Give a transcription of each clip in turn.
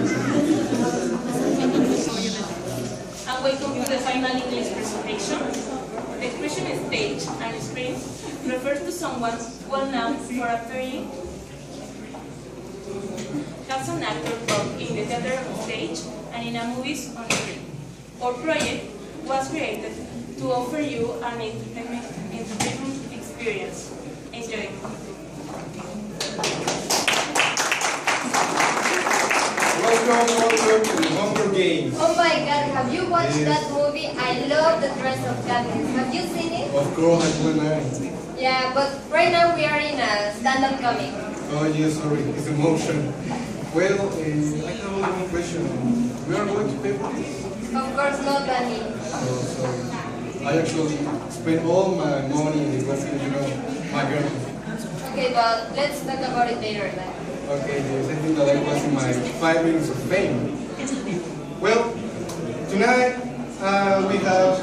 And welcome to the final English presentation. The expression stage and screen refers to someone well known for appearing as an actor both in the theater on stage and in a movies on screen. Our project was created to offer you an entertainment experience. Enjoy. Welcome to the Hunger Games. Oh my god, have you watched that movie? I love the dress of Katniss. Have you seen it? Of course, I play mine. Yeah, but right now we are in a stand-up comic. Oh yes, sorry, it's emotion. Well, I have only one question. We are going to pay for this? Of course not, Danny. Oh, sorry. I actually spent all my money because, my girlfriend. Okay, but let's talk about it later then. Okay, yes, I think that I was in my 5 minutes of fame. Well, tonight we have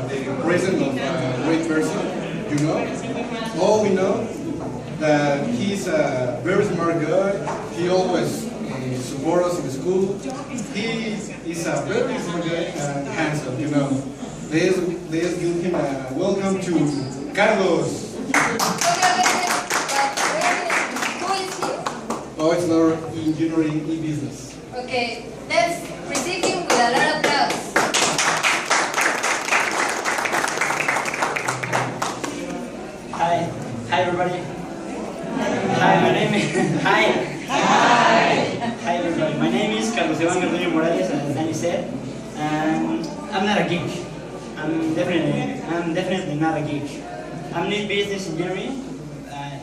the presence of a great person, All we know that he's a very smart guy. He always supports us in the school. He is a very smart guy and handsome, Let's give him a welcome to Carlos. Oh, it's our engineering e-business. Okay, let's receive him with a lot of applause. Hi everybody. Hi, my name is Hi everybody. My name is Carlos Morales, as Danny said, and I'm not a geek. I'm definitely not a geek. I'm in business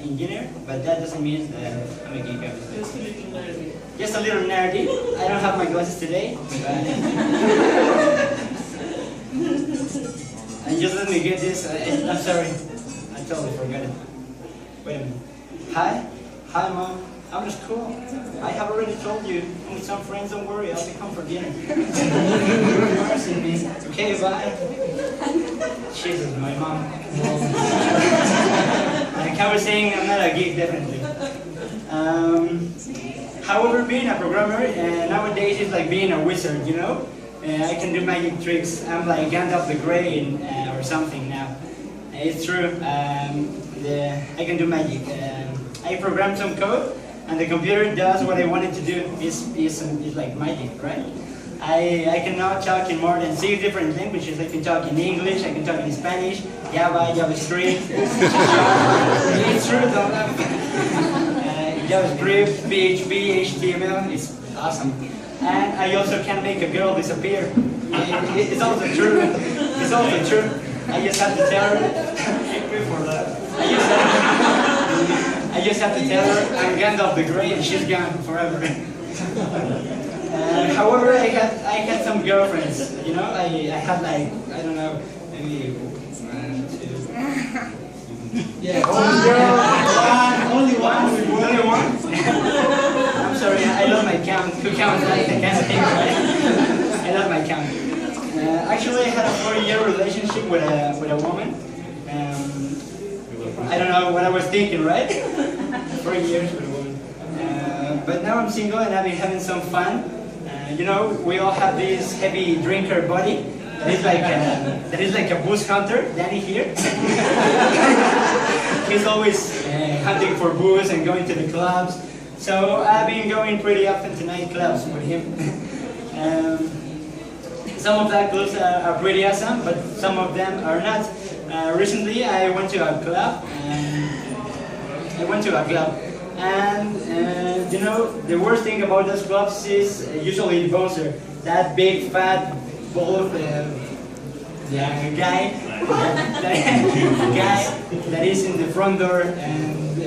engineer, but that doesn't mean that I'm a geek, obviously. Just a little nerdy. I don't have my glasses today. And just let me get this. I'm sorry. I totally forgot it. Wait a minute. Hi mom. I'm just cool. I have already told you. I'm with some friends, don't worry, I'll be home for dinner. You're embarrassing me. Okay, bye. Jesus, my mom. Like I was saying, I'm not a geek, definitely. However, being a programmer nowadays is like being a wizard, I can do magic tricks. I'm like Gandalf the Grey or something now. It's true. I can do magic. I program some code, and the computer does what I want it to do. It's like magic, right? I can now talk in more than 6 different languages. I can talk in English, I can talk in Spanish, Java, JavaScript. It's true, don't laugh. JavaScript, PHP, HTML, it's awesome. And I also can make a girl disappear. It's also true. It's also true. I just have to tell her. I just have to tell her I'm Gandalf the Grey and she's gone forever. However, I had some girlfriends. I had like, I don't know, maybe 1, 2. Yeah, only one. I'm sorry, I love my count. Who counts like the kind of thing, right? I love my count. Actually, I had a 4-year relationship with a woman. I don't know what I was thinking, right? 4 years with a woman. But now I'm single and I've been having some fun. We all have this heavy drinker body. That is like a booze hunter, Danny here. He's always hunting for booze and going to the clubs. So I've been going pretty often to nightclubs with him. Some of that clubs are pretty awesome, but some of them are not. Recently I went to a club. And the worst thing about those clubs is usually the bouncer. That big fat bald guy that is in the front door, and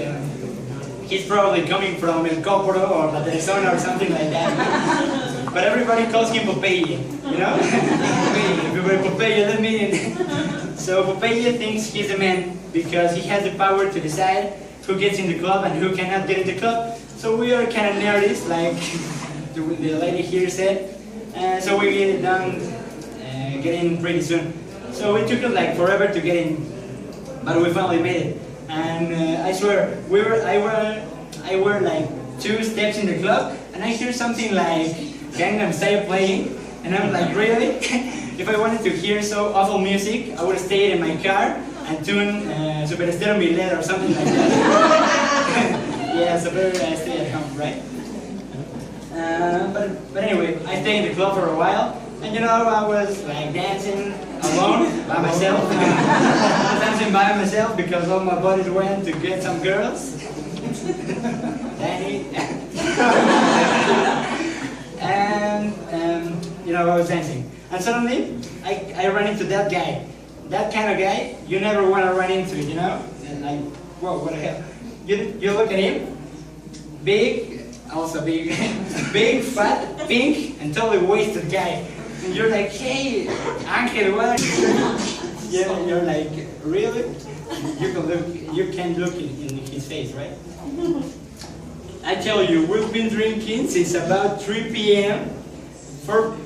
he's probably coming from El Coporo or Arizona or something like that. But everybody calls him Popeye, Popeye, let me in. So Popeye thinks he's a man because he has the power to decide who gets in the club and who cannot get in the club. So we are kind of nerds, like the lady here said. So we get it done, get in pretty soon. So it took us like forever to get in, but we finally made it. And I swear, I were like 2 steps in the club, and and I hear something like Gangnam Style playing, and I'm like, really? If I wanted to hear so awful music, I would stay in my car and tune Super Estero Milet or something like that. Yeah, so better stay at home, right? But anyway, I stayed in the club for a while, and you know, I was like dancing alone by myself. I was dancing by myself because all my buddies went to get some girls. Danny. And you know, I was dancing. And suddenly, I ran into that guy. That kind of guy you never want to run into, you know? And like, whoa, what the hell? You look at him, big, also big, big, fat, pink, and totally wasted guy. And you're like, hey, Angel, what? Yeah, you're like, really? You can look in his face, right? I tell you, we've been drinking since about 3 p.m.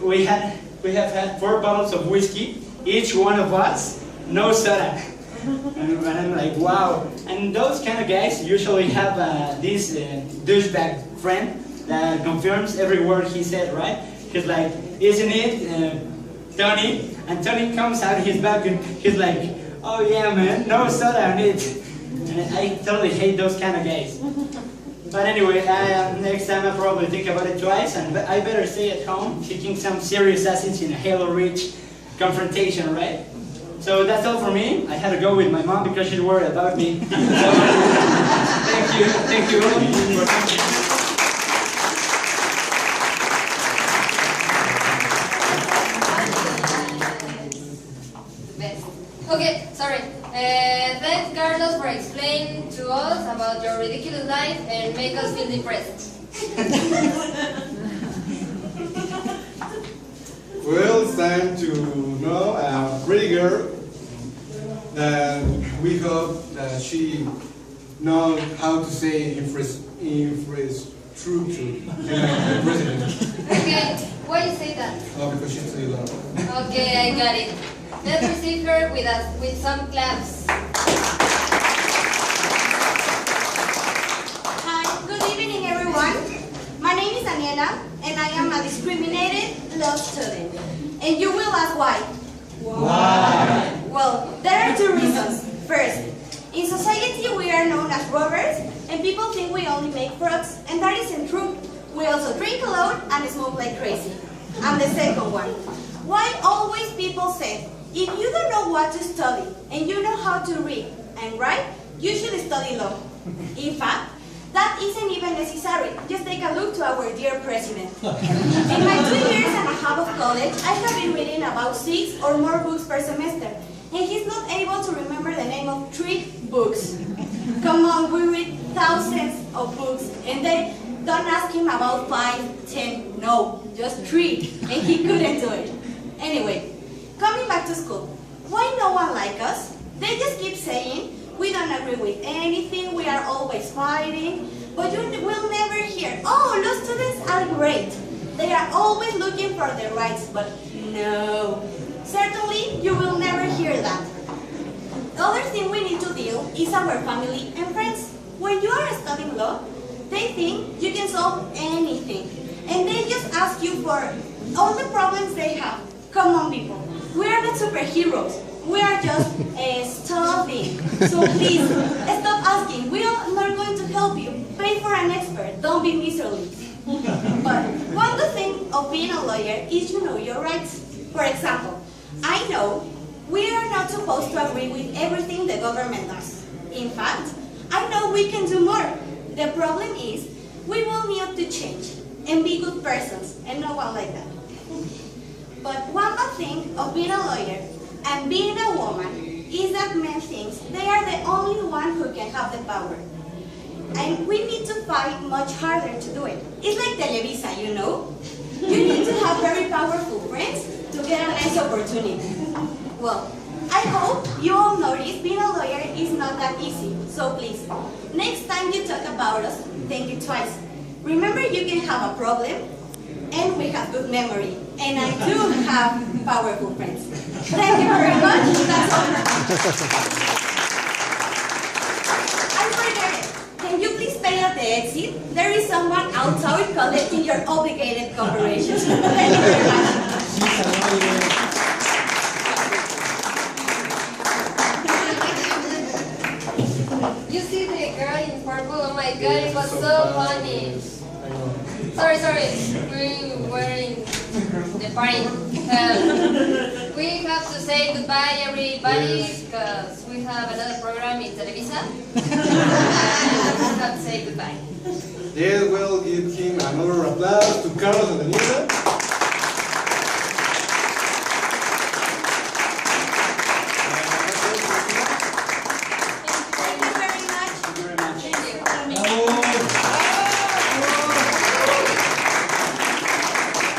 We have had 4 bottles of whiskey, each one of us, no soda. And I'm like, wow. And those kind of guys usually have this douchebag friend that confirms every word he said, right? He's like, isn't it, Tony? And Tony comes out of his back and he's like, oh yeah, man, no soda on it. And I totally hate those kind of guys. But anyway, next time I probably think about it twice, and I better stay at home, taking some serious assets in a Halo Reach confrontation, right? So that's all for me. I had to go with my mom because she's worried about me. So, thank you all for coming. Okay, sorry. Thanks, Carlos, for explaining to us about your ridiculous life and make us feel depressed. Well, it's time to know a pretty girl that we hope that she knows how to say infrastructure. President. Okay, why you say that? Oh, because she's too loud. Okay, I got it. Let's receive her with some claps. Hi, good evening everyone. My name is Daniela and I am a discriminated law student. And you will ask why. Why? Well, there are 2 reasons. First, in society we are known as robbers and people think we only make frauds, and that isn't true. We also drink a lot and smoke like crazy. And the second one, why always people say, if you don't know what to study and you know how to read and write, you should study law. In fact, that isn't even necessary. Just take a look to our dear president. In my 2 years and a half of college, I have been reading about 6 or more books per semester, and he's not able to remember the name of 3 books. Come on, we read thousands of books, and they don't ask him about 5, 10, no, just 3, and he couldn't do it. Anyway, coming back to school, why no one like us? They just keep saying, we don't agree with anything, we are always fighting, but you will never hear, oh, law students are great. They are always looking for their rights, but no. Certainly, you will never hear that. The other thing we need to deal is our family and friends. When you are studying law, they think you can solve anything, and they just ask you for all the problems they have. Come on, people. We are not superheroes. We are just studying. So please, stop asking. We are not going to help you. Pay for an expert. Don't be miserly. But one good thing of being a lawyer is you know your rights. For example, I know we are not supposed to agree with everything the government does. In fact, I know we can do more. The problem is we will need to change and be good persons, and no one like that. But one bad thing of being a lawyer and being a woman is that men think they are the only one who can have the power. And we need to fight much harder to do it. It's like Televisa, you know? You need to have very powerful friends to get a nice opportunity. Well, I hope you all notice being a lawyer is not that easy. So please, next time you talk about us, think it twice. Remember, you can have a problem, and we have good memory. And I do have powerful friends. Thank you very much. That's all. I forget it. Can you please pay at the exit, there is someone outside collecting your obligated cooperation. Thank you very much. You see the girl in purple? Oh my god, it was so funny. Sorry, we were in the party. We have to say goodbye, everybody, because we have another program in Televisa. We have to say goodbye. Yes, we'll give him another applause to Carlos and Daniel.